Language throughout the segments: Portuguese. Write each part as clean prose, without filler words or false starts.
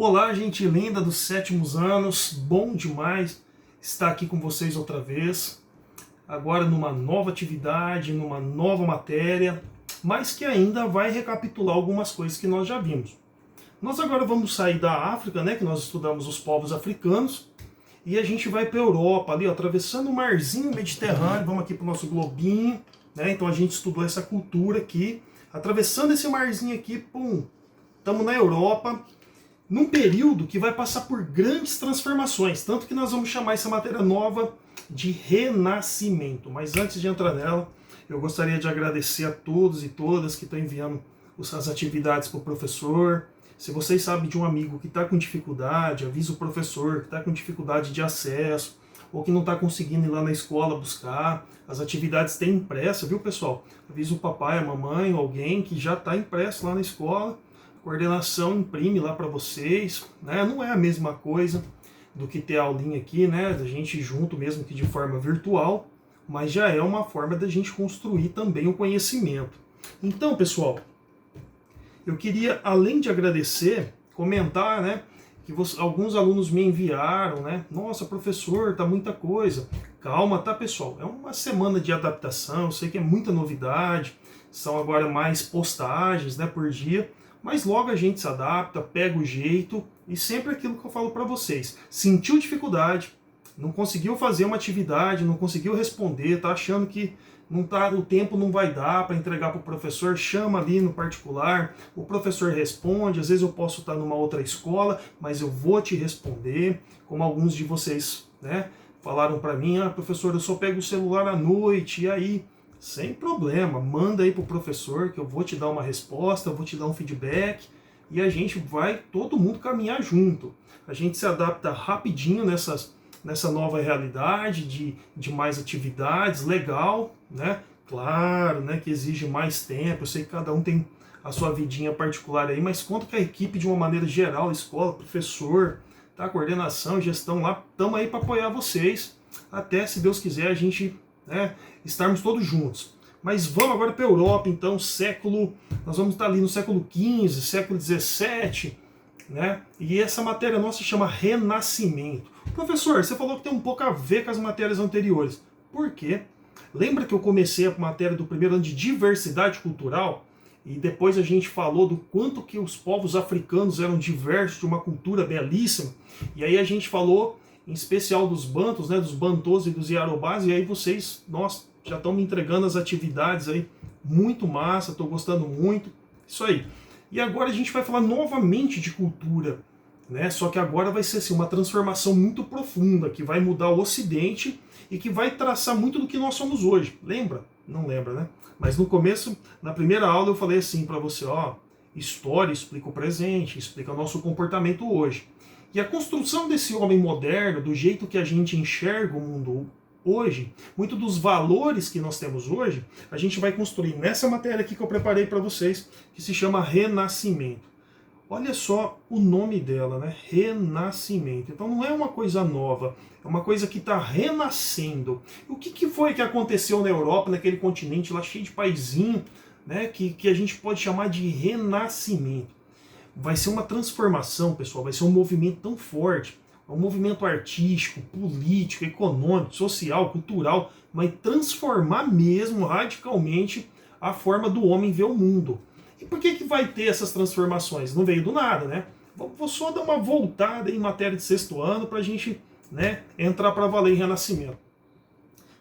Olá, gente linda dos sétimos anos, bom demais estar aqui com vocês outra vez, agora numa nova atividade, numa nova matéria, mas que ainda vai recapitular algumas coisas que nós já vimos. Nós agora vamos sair da África, né, que nós estudamos os povos africanos, e a gente vai para a Europa, ali, ó, atravessando o marzinho Mediterrâneo, vamos aqui para o nosso globinho, né, então a gente estudou essa cultura aqui, atravessando esse marzinho aqui, pum, estamos na Europa, num período que vai passar por grandes transformações, tanto que nós vamos chamar essa matéria nova de renascimento. Mas antes de entrar nela, eu gostaria de agradecer a todos e todas que estão enviando as atividades para o professor. Se vocês sabem de um amigo que está com dificuldade, avisa o professor que está com dificuldade de acesso, ou que não está conseguindo ir lá na escola buscar. As atividades têm impressa, viu, pessoal? Avisa o papai, a mamãe, ou alguém que já está impresso lá na escola. Coordenação imprime lá para vocês, né? Não é a mesma coisa do que ter aulinha aqui, né? Da gente junto, mesmo que de forma virtual, mas já é uma forma da gente construir também o conhecimento. Então, pessoal, eu queria, além de agradecer, comentar, né? Que alguns alunos me enviaram, né? Nossa, professor, tá muita coisa. Calma, tá, pessoal? É uma semana de adaptação, eu sei que é muita novidade, são agora mais postagens, né, por dia. Mas logo a gente se adapta, pega o jeito e sempre aquilo que eu falo para vocês. Sentiu dificuldade, não conseguiu fazer uma atividade, não conseguiu responder, tá achando que não tá, o tempo não vai dar para entregar para o professor, chama ali no particular, o professor responde, às vezes eu posso estar numa outra escola, mas eu vou te responder, como alguns de vocês, né, falaram para mim, professor, eu só pego o celular à noite, e aí? Sem problema, manda aí pro professor que eu vou te dar uma resposta, eu vou te dar um feedback e a gente vai todo mundo caminhar junto. A gente se adapta rapidinho nessa nova realidade de mais atividades, legal, né? Claro, né, que exige mais tempo, eu sei que cada um tem a sua vidinha particular aí, mas conta com a equipe de uma maneira geral, escola, professor, tá? Coordenação, gestão lá, estamos aí para apoiar vocês, até, se Deus quiser, a gente, né, estarmos todos juntos. Mas vamos agora para a Europa, então, nós vamos estar ali no século XV, século XVII, né? E essa matéria nossa chama Renascimento. Professor, você falou que tem um pouco a ver com as matérias anteriores. Por quê? Lembra que eu comecei a matéria do primeiro ano de diversidade cultural? E depois a gente falou do quanto que os povos africanos eram diversos, de uma cultura belíssima. E aí a gente falou em especial dos bantos, né, dos bantos e dos iarobás, e aí vocês, nossa, já estão me entregando as atividades aí, muito massa, estou gostando muito, isso aí. E agora a gente vai falar novamente de cultura, né, só que agora vai ser assim, uma transformação muito profunda, que vai mudar o Ocidente e que vai traçar muito do que nós somos hoje. Lembra? Não lembra, né? Mas no começo, na primeira aula eu falei assim para você, história explica o presente, explica o nosso comportamento hoje. E a construção desse homem moderno, do jeito que a gente enxerga o mundo hoje, muito dos valores que nós temos hoje, a gente vai construir nessa matéria aqui que eu preparei para vocês, que se chama Renascimento. Olha só o nome dela, né? Renascimento. Então não é uma coisa nova, é uma coisa que está renascendo. O que foi que aconteceu na Europa, naquele continente lá cheio de paizinho, né? Que a gente pode chamar de renascimento. Vai ser uma transformação, pessoal, vai ser um movimento tão forte, um movimento artístico, político, econômico, social, cultural, vai transformar mesmo radicalmente a forma do homem ver o mundo. E por que vai ter essas transformações? Não veio do nada, né? Vou só dar uma voltada em matéria de sexto ano para a gente, né, entrar para valer em renascimento.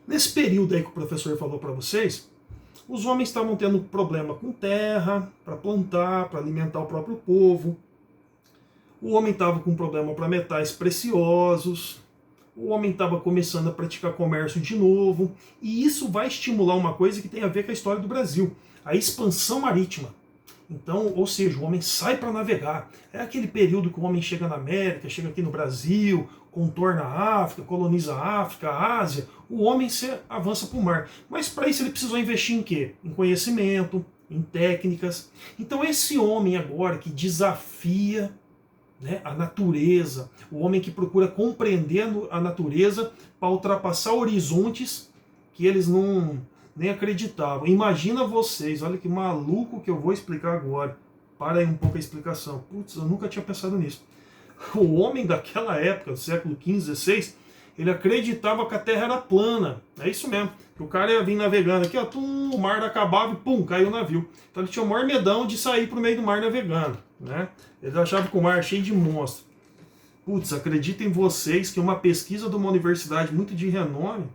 Nesse período aí que o professor falou para vocês, os homens estavam tendo problema com terra, para plantar, para alimentar o próprio povo. O homem estava com problema para metais preciosos. O homem estava começando a praticar comércio de novo. E isso vai estimular uma coisa que tem a ver com a história do Brasil, a expansão marítima. Então, ou seja, o homem sai para navegar. É aquele período que o homem chega na América, chega aqui no Brasil, contorna a África, coloniza a África, a Ásia. O homem avança para o mar. Mas para isso ele precisou investir em quê? Em conhecimento, em técnicas. Então esse homem agora que desafia, né, a natureza, o homem que procura compreender a natureza para ultrapassar horizontes que eles não nem acreditavam. Imagina vocês, olha que maluco que eu vou explicar agora. Para aí um pouco a explicação. Putz, eu nunca tinha pensado nisso. O homem daquela época, do século XV, XVI, ele acreditava que a Terra era plana. É isso mesmo. Que o cara ia vir navegando aqui, ó, tum, o mar acabava e pum, caiu o navio. Então ele tinha o maior medão de sair para o meio do mar navegando, né? Ele achava que o mar era cheio de monstros. Putz, acreditem vocês que uma pesquisa de uma universidade muito de renome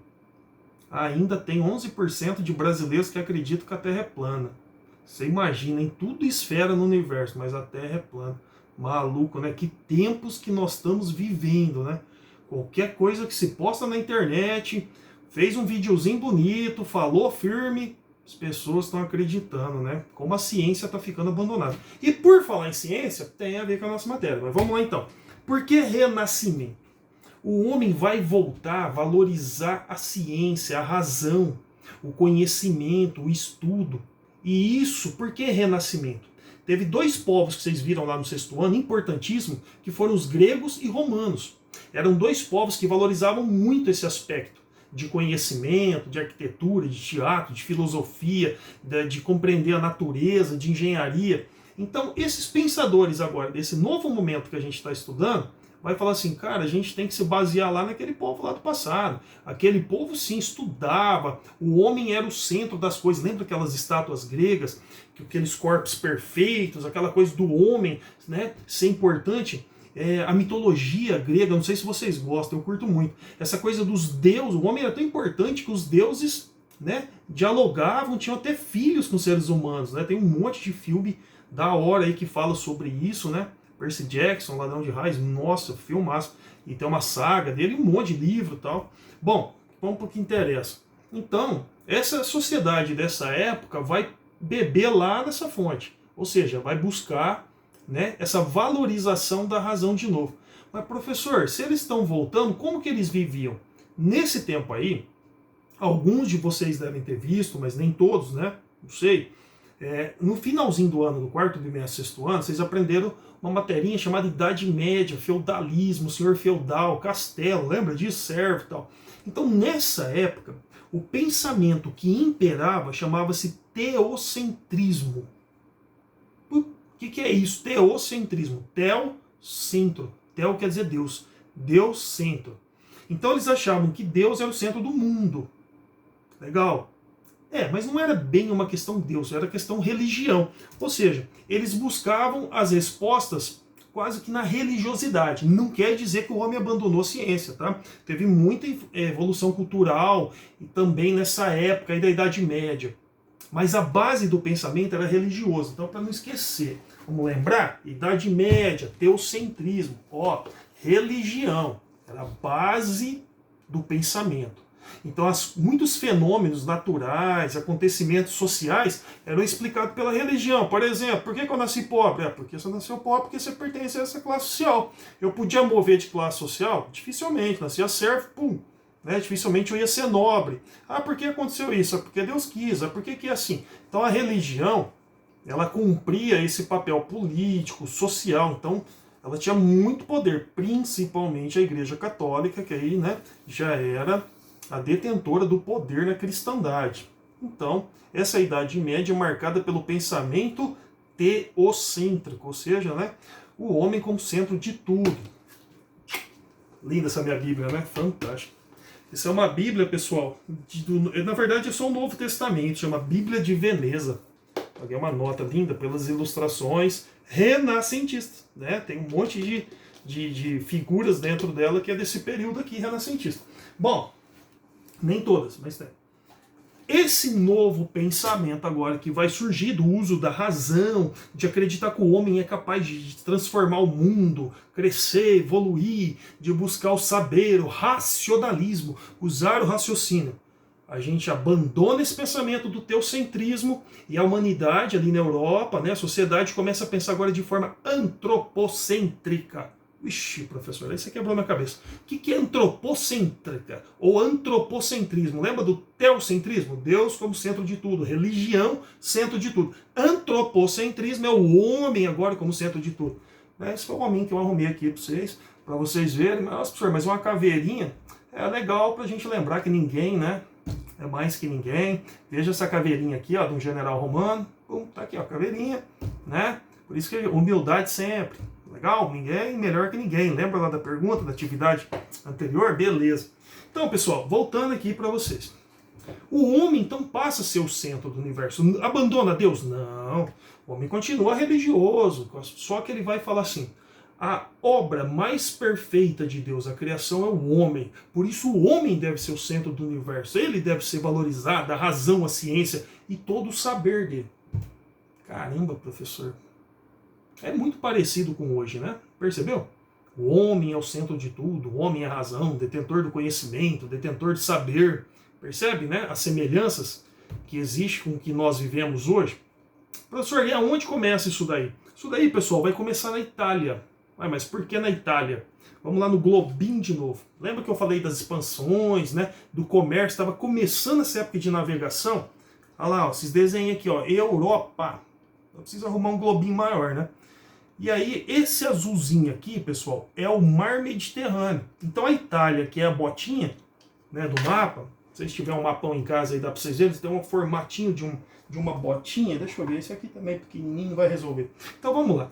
ainda tem 11% de brasileiros que acreditam que a Terra é plana. Você imagina, em tudo esfera no universo, mas a Terra é plana. Maluco, né? Que tempos que nós estamos vivendo, né? Qualquer coisa que se posta na internet, fez um videozinho bonito, falou firme, as pessoas estão acreditando, né? Como a ciência está ficando abandonada. E por falar em ciência, tem a ver com a nossa matéria. Mas vamos lá então. Por que renascimento? O homem vai voltar a valorizar a ciência, a razão, o conhecimento, o estudo. E isso, por que renascimento? Teve dois povos que vocês viram lá no sexto ano, importantíssimo, que foram os gregos e romanos. Eram dois povos que valorizavam muito esse aspecto de conhecimento, de arquitetura, de teatro, de filosofia, de compreender a natureza, de engenharia. Então, esses pensadores agora, desse novo momento que a gente está estudando, vai falar assim, cara, a gente tem que se basear lá naquele povo lá do passado. Aquele povo, sim, estudava, o homem era o centro das coisas. Lembra aquelas estátuas gregas, aqueles corpos perfeitos, aquela coisa do homem, né, ser importante? A mitologia grega, não sei se vocês gostam, eu curto muito. Essa coisa dos deuses, o homem era tão importante que os deuses, né, dialogavam, tinham até filhos com seres humanos, né? Tem um monte de filme da hora aí que fala sobre isso, né? Percy Jackson, Ladrão de Raios, nossa, filmaço. E tem uma saga dele, um monte de livro e tal. Bom, vamos para o que interessa. Então, essa sociedade dessa época vai beber lá nessa fonte. Ou seja, vai buscar, né, essa valorização da razão de novo. Mas, professor, se eles estão voltando, como que eles viviam? Nesse tempo aí, alguns de vocês devem ter visto, mas nem todos, né? Não sei. No finalzinho do ano, do quarto bimestre, sexto ano, vocês aprenderam uma materinha chamada Idade Média, feudalismo, senhor feudal, castelo, lembra disso? Servo e tal. Então, nessa época, o pensamento que imperava chamava-se teocentrismo. O que é isso? Teocentrismo. Teo, centro. Teo quer dizer Deus. Deus, centro. Então, eles achavam que Deus era o centro do mundo. Legal. Mas não era bem uma questão de Deus, era questão religião. Ou seja, eles buscavam as respostas quase que na religiosidade. Não quer dizer que o homem abandonou a ciência, tá? Teve muita evolução cultural e também nessa época aí da Idade Média. Mas a base do pensamento era religioso. Então, para não esquecer, vamos lembrar? Idade Média, teocentrismo, religião. Era a base do pensamento. Então, muitos fenômenos naturais, acontecimentos sociais eram explicados pela religião. Por exemplo, por que eu nasci pobre? Porque você nasceu pobre porque você pertence a essa classe social. Eu podia mover de classe social? Dificilmente. Nascia servo, pum. Né? Dificilmente eu ia ser nobre. Por que aconteceu isso? Porque Deus quis. Por que é assim? Então, a religião, ela cumpria esse papel político, social. Então, ela tinha muito poder, principalmente a Igreja Católica, que aí, né, já era a detentora do poder na cristandade. Então, essa Idade Média é marcada pelo pensamento teocêntrico, ou seja, né, o homem como centro de tudo. Linda essa minha Bíblia, né? Fantástica. Essa é uma Bíblia, pessoal, na verdade é só o Novo Testamento, chama Bíblia de Veneza. Paguei uma nota linda pelas ilustrações renascentistas, né? Tem um monte de figuras dentro dela que é desse período aqui renascentista. Bom, nem todas, mas tem. Esse novo pensamento agora que vai surgir do uso da razão, de acreditar que o homem é capaz de transformar o mundo, crescer, evoluir, de buscar o saber, o racionalismo, usar o raciocínio. A gente abandona esse pensamento do teocentrismo e a humanidade ali na Europa, né, a sociedade começa a pensar agora de forma antropocêntrica. Ixi, professor, aí você quebrou minha cabeça. O que é antropocêntrica? Ou antropocentrismo? Lembra do teocentrismo? Deus como centro de tudo. Religião, centro de tudo. Antropocentrismo é o homem agora como centro de tudo. Esse foi o homem que eu arrumei aqui para vocês verem. Nossa, professor, mas uma caveirinha é legal para a gente lembrar que ninguém, né, é mais que ninguém. Veja essa caveirinha aqui, ó, de um general romano. Tá aqui, ó, caveirinha, né? Por isso que humildade sempre. Legal? Ninguém melhor que ninguém. Lembra lá da pergunta, da atividade anterior? Beleza. Então, pessoal, voltando aqui para vocês. O homem, então, passa a ser o centro do universo. Abandona Deus? Não. O homem continua religioso, só que ele vai falar assim: a obra mais perfeita de Deus, a criação, é o homem. Por isso o homem deve ser o centro do universo. Ele deve ser valorizado, a razão, a ciência e todo o saber dele. Caramba, professor. É muito parecido com hoje, né? Percebeu? O homem é o centro de tudo, o homem é a razão, detentor do conhecimento, detentor de saber. Percebe, né? As semelhanças que existem com o que nós vivemos hoje. Professor, e aonde começa isso daí? Isso daí, pessoal, vai começar na Itália. Mas por que na Itália? Vamos lá no globinho de novo. Lembra que eu falei das expansões, né? Do comércio, estava começando essa época de navegação? Olha lá, ó, esses desenhos aqui, ó, Europa. Eu preciso arrumar um globinho maior, né? E aí, esse azulzinho aqui, pessoal, é o Mar Mediterrâneo. Então a Itália, que é a botinha, né, do mapa, se vocês tiverem um mapão em casa aí, dá para vocês verem, tem um formatinho de uma botinha. Deixa eu ver, esse aqui também é pequenininho, vai resolver. Então vamos lá.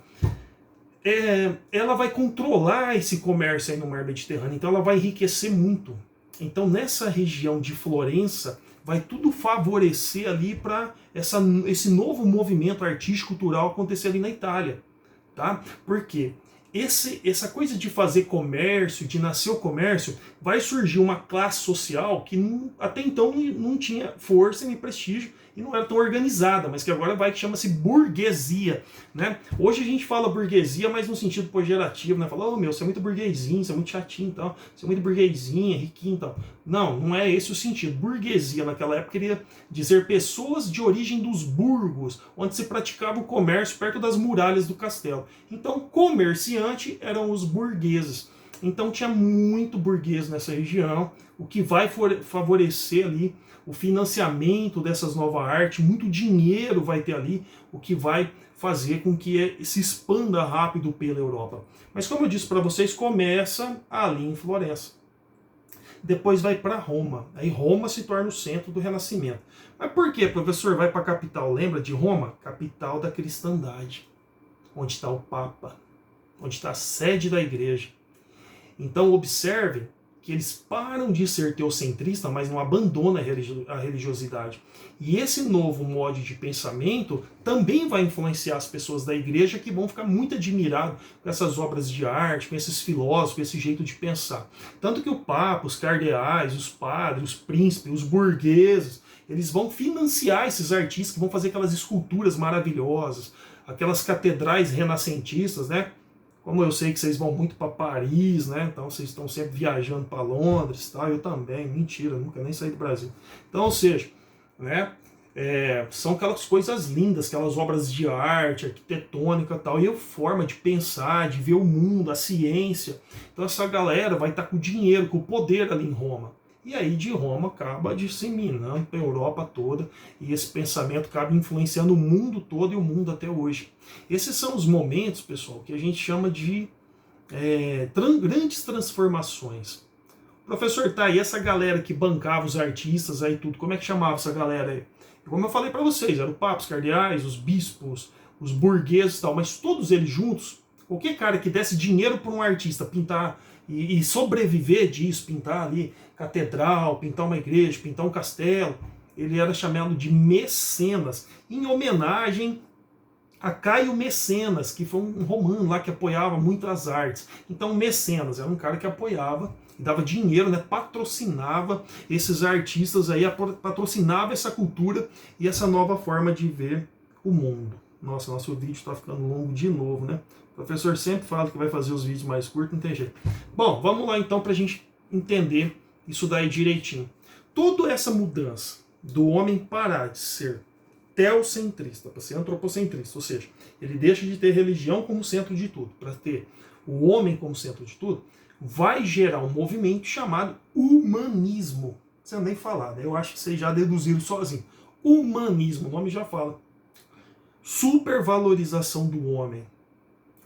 Ela vai controlar esse comércio aí no Mar Mediterrâneo, então ela vai enriquecer muito. Então nessa região de Florença, vai tudo favorecer ali para esse novo movimento artístico-cultural acontecer ali na Itália. Tá? Por quê? Essa coisa de fazer comércio, de nascer o comércio, vai surgir uma classe social que até então não tinha força nem prestígio e não era tão organizada, mas que agora que chama-se burguesia. Né? Hoje a gente fala burguesia, mas no sentido pejorativo, né? Fala, oh, meu, você é muito burguesinho, você é muito chatinho e tal, você é muito burguesinha, riquinho e tal. Não é esse o sentido. Burguesia naquela época queria dizer pessoas de origem dos burgos, onde se praticava o comércio perto das muralhas do castelo. Então, comerciante eram os burgueses. Então tinha muito burguês nessa região, o que vai favorecer ali o financiamento dessas novas artes, muito dinheiro vai ter ali, o que vai fazer com que se expanda rápido pela Europa. Mas como eu disse para vocês, começa ali em Florença. Depois vai para Roma. Aí Roma se torna o centro do Renascimento. Mas por que, professor, vai para a capital? Lembra de Roma? Capital da cristandade. Onde está o Papa. Onde está a sede da igreja. Então observe que eles param de ser teocentristas, mas não abandonam a religiosidade. E esse novo modo de pensamento também vai influenciar as pessoas da igreja, que vão ficar muito admirados com essas obras de arte, com esses filósofos, com esse jeito de pensar. Tanto que o Papa, os cardeais, os padres, os príncipes, os burgueses, eles vão financiar esses artistas que vão fazer aquelas esculturas maravilhosas, aquelas catedrais renascentistas, né? Como eu sei que vocês vão muito para Paris, né? Então vocês estão sempre viajando para Londres, tá? Eu também, mentira, nunca nem saí do Brasil. Então, ou seja, né? São aquelas coisas lindas, aquelas obras de arte, arquitetônica e tal, e a forma de pensar, de ver o mundo, a ciência. Então essa galera vai estar com dinheiro, com o poder ali em Roma. E aí de Roma acaba disseminando para a Europa toda, e esse pensamento acaba influenciando o mundo todo e o mundo até hoje. Esses são os momentos, pessoal, que a gente chama de grandes transformações. Professor, tá aí essa galera que bancava os artistas aí tudo, como é que chamava essa galera aí? Como eu falei para vocês, eram os papas, cardeais, os bispos, os burgueses e tal, mas todos eles juntos, qualquer cara que desse dinheiro para um artista pintar e sobreviver disso, pintar ali catedral, pintar uma igreja, pintar um castelo, ele era chamado de mecenas, em homenagem a Caio Mecenas, que foi um romano lá que apoiava muito as artes. Então mecenas era um cara que apoiava, dava dinheiro, né, patrocinava esses artistas aí, patrocinava essa cultura e essa nova forma de ver o mundo. Nossa, nosso vídeo está ficando longo de novo, né? O professor sempre fala que vai fazer os vídeos mais curtos, não tem jeito. Bom, vamos lá então para a gente entender isso daí direitinho. Toda essa mudança do homem parar de ser teocentrista para ser antropocentrista, ou seja, ele deixa de ter religião como centro de tudo, para ter o homem como centro de tudo, vai gerar um movimento chamado humanismo. Não precisa nem falar, né? Eu acho que vocês já deduziram sozinho. Humanismo, o nome já fala. Supervalorização do homem.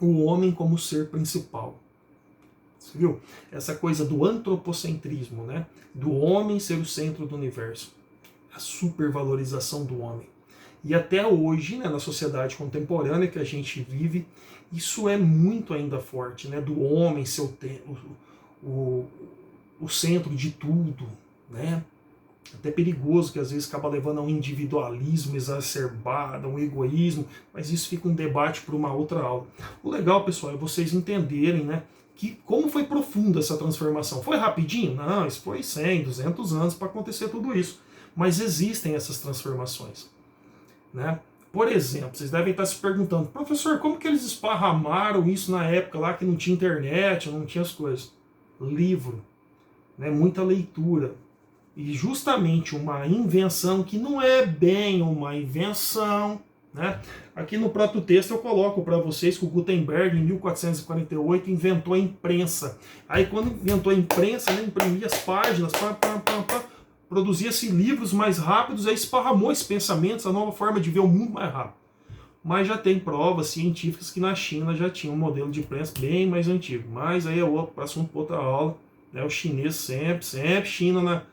O homem como ser principal. Você viu? Essa coisa do antropocentrismo, né? Do homem ser o centro do universo. A supervalorização do homem. E até hoje, né, na sociedade contemporânea que a gente vive, isso é muito ainda forte, né, do homem ser o, o centro de tudo, né? Até perigoso, que às vezes acaba levando a um individualismo exacerbado, a um egoísmo, mas isso fica um debate para uma outra aula. O legal, pessoal, é vocês entenderem, né, que como foi profunda essa transformação. Foi rapidinho? Não, isso foi 100, 200 anos para acontecer tudo isso. Mas existem essas transformações, né? Por exemplo, vocês devem estar se perguntando, professor, como que eles esparramaram isso na época lá que não tinha internet, não tinha as coisas? Livro, né, muita leitura. E justamente uma invenção que não é bem uma invenção, né? Aqui no próprio texto eu coloco para vocês que o Gutenberg, em 1448, inventou a imprensa. Aí quando inventou a imprensa, né, imprimia as páginas, produzia-se livros mais rápidos, aí esparramou esses pensamentos, a nova forma de ver o mundo mais rápido. Mas já tem provas científicas que na China já tinha um modelo de imprensa bem mais antigo. Mas aí é outro assunto para outra aula. Né? O chinês sempre China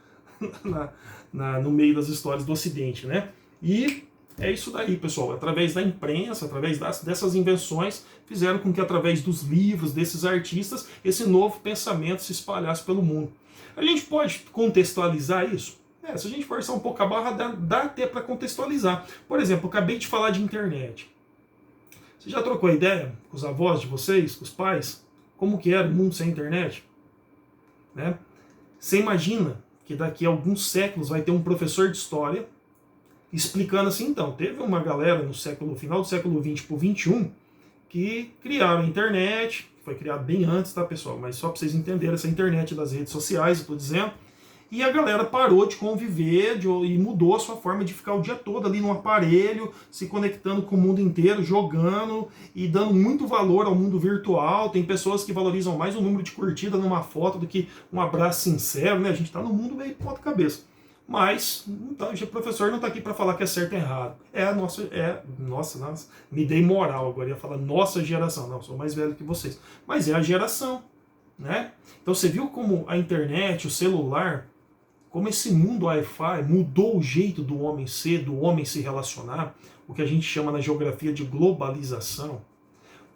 no meio das histórias do Ocidente, né? E é isso daí, pessoal. Através da imprensa, através dessas invenções, fizeram com que através dos livros desses artistas, esse novo pensamento se espalhasse pelo mundo. A gente pode contextualizar isso? Se a gente forçar um pouco a barra, dá até para contextualizar. Por exemplo, eu acabei de falar de internet. Você já trocou ideia com os avós de vocês, com os pais? Como que era o mundo sem internet? Né? Você imagina que daqui a alguns séculos vai ter um professor de história explicando assim, então, teve uma galera no final do século XX para o XXI que criaram a internet, que foi criado bem antes, tá, pessoal? Mas só para vocês entenderem, essa internet das redes sociais, eu estou dizendo, e a galera parou de conviver e mudou a sua forma de ficar o dia todo ali no aparelho, se conectando com o mundo inteiro, jogando e dando muito valor ao mundo virtual. Tem pessoas que valorizam mais o número de curtida numa foto do que um abraço sincero, né? A gente está no mundo meio ponta cabeça. Mas então, o professor não está aqui para falar que é certo e errado. Nossa, me dei moral agora, ia falar nossa geração. Não, sou mais velho que vocês. Mas é a geração, né? Então você viu como a internet, o celular, como esse mundo Wi-Fi mudou o jeito do homem ser, do homem se relacionar, o que a gente chama na geografia de globalização.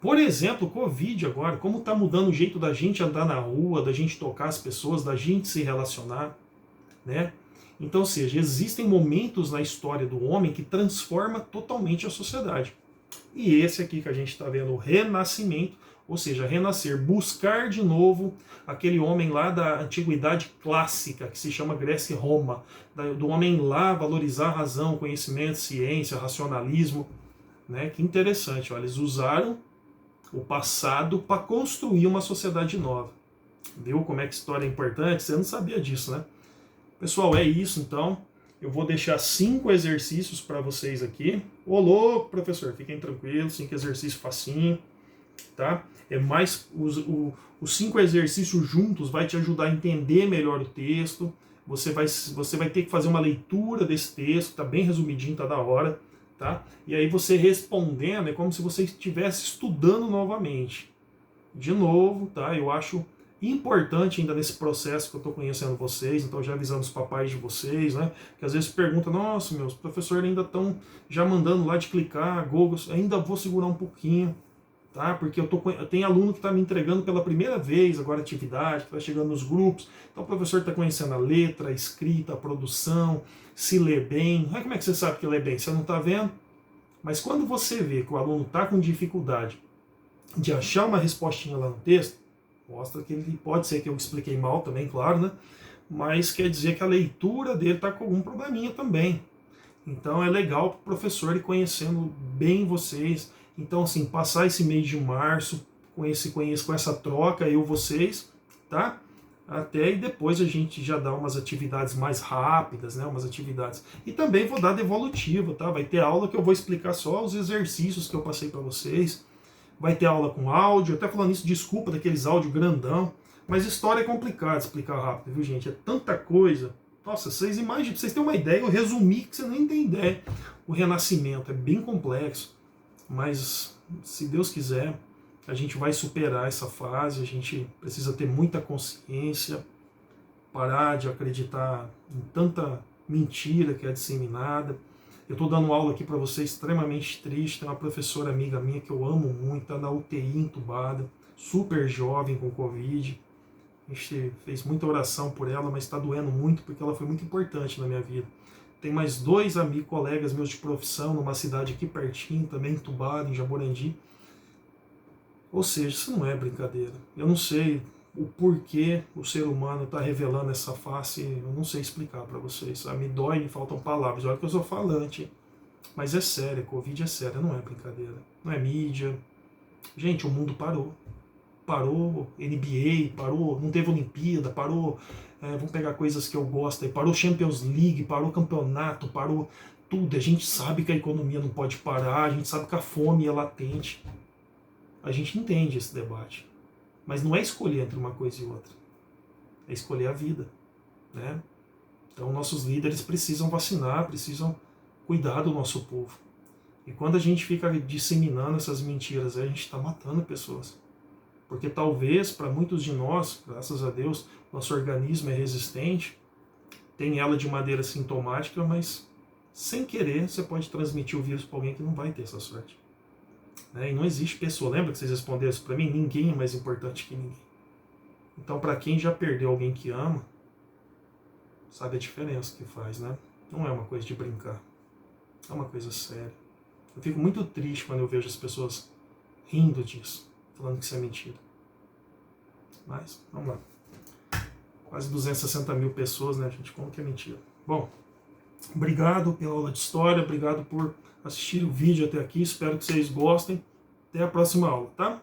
Por exemplo, o Covid agora, como está mudando o jeito da gente andar na rua, da gente tocar as pessoas, da gente se relacionar, né? Então, ou seja, existem momentos na história do homem que transforma totalmente a sociedade. E esse aqui que a gente está vendo, o renascimento, ou seja, renascer, buscar de novo aquele homem lá da antiguidade clássica, que se chama Grécia e Roma, do homem lá valorizar a razão, conhecimento, ciência, racionalismo, né? Que interessante, olha, eles usaram o passado para construir uma sociedade nova. Viu como é que a história é importante? Você não sabia disso, né? Pessoal, é isso então. Eu vou deixar 5 exercícios para vocês aqui. Ô louco, professor, fiquem tranquilos, 5 exercícios facinho, tá? É mais os 5 exercícios juntos vai te ajudar a entender melhor o texto. Você vai ter que fazer uma leitura desse texto, tá bem resumidinho, tá da hora, tá? E aí você respondendo é como se você estivesse estudando novamente. De novo, tá? Eu acho importante ainda nesse processo que eu estou conhecendo vocês, então já avisando os papais de vocês, né? Que às vezes perguntam, nossa, meus professores ainda estão já mandando lá de clicar, Google, ainda vou segurar um pouquinho, tá? Porque eu tenho aluno que está me entregando pela primeira vez agora atividade, que está chegando nos grupos, então o professor está conhecendo a letra, a escrita, a produção, se lê bem. Como é que você sabe que lê bem? Você não está vendo? Mas quando você vê que o aluno está com dificuldade de achar uma respostinha lá no texto, mostra que ele pode ser que eu expliquei mal também, claro, né? Mas quer dizer que a leitura dele está com algum probleminha também. Então é legal para o professor ir conhecendo bem vocês. Então, assim, passar esse mês de março com essa troca, vocês, tá? Até e depois a gente já dá umas atividades mais rápidas, né? Umas atividades. E também vou dar devolutiva, tá? Vai ter aula que eu vou explicar só os exercícios que eu passei para vocês. Vai ter aula com áudio, até falando isso, desculpa daqueles áudio grandão, mas história é complicado de explicar rápido, viu, gente? É tanta coisa. Nossa, vocês imaginam, pra vocês terem uma ideia, eu resumi que você nem tem ideia. O renascimento é bem complexo, mas se Deus quiser, a gente vai superar essa fase, a gente precisa ter muita consciência, parar de acreditar em tanta mentira que é disseminada, Eu estou dando aula aqui para você extremamente triste. Tem uma professora amiga minha que eu amo muito, está na UTI entubada, super jovem com Covid. A gente fez muita oração por ela, mas está doendo muito porque ela foi muito importante na minha vida. Tem mais 2 amigos, colegas meus de profissão, numa cidade aqui pertinho, também entubado, em Jaborandi. Ou seja, isso não é brincadeira. Eu não sei o porquê o ser humano está revelando essa face, eu não sei explicar para vocês. Me dói, me faltam palavras. Olha que eu sou falante, mas é sério, a Covid é séria, não é brincadeira. Não é mídia. Gente, o mundo parou. Parou NBA, parou, não teve Olimpíada, parou, vamos pegar coisas que eu gosto aí, parou Champions League, parou campeonato, parou tudo. A gente sabe que a economia não pode parar, a gente sabe que a fome é latente. A gente entende esse debate. Mas não é escolher entre uma coisa e outra. É escolher a vida, né? Então nossos líderes precisam vacinar, precisam cuidar do nosso povo. E quando a gente fica disseminando essas mentiras, a gente está matando pessoas. Porque talvez, para muitos de nós, graças a Deus, nosso organismo é resistente, tem ela de maneira sintomática, mas sem querer você pode transmitir o vírus para alguém que não vai ter essa sorte. E não existe pessoa, lembra que vocês responderam isso para mim? Ninguém é mais importante que ninguém. Então, para quem já perdeu alguém que ama, sabe a diferença que faz, né? Não é uma coisa de brincar, é uma coisa séria. Eu fico muito triste quando eu vejo as pessoas rindo disso, falando que isso é mentira. Mas, vamos lá. Quase 260 mil pessoas, né, gente? Como que é mentira? Bom, obrigado pela aula de história, obrigado por assistir o vídeo até aqui, espero que vocês gostem. Até a próxima aula, tá?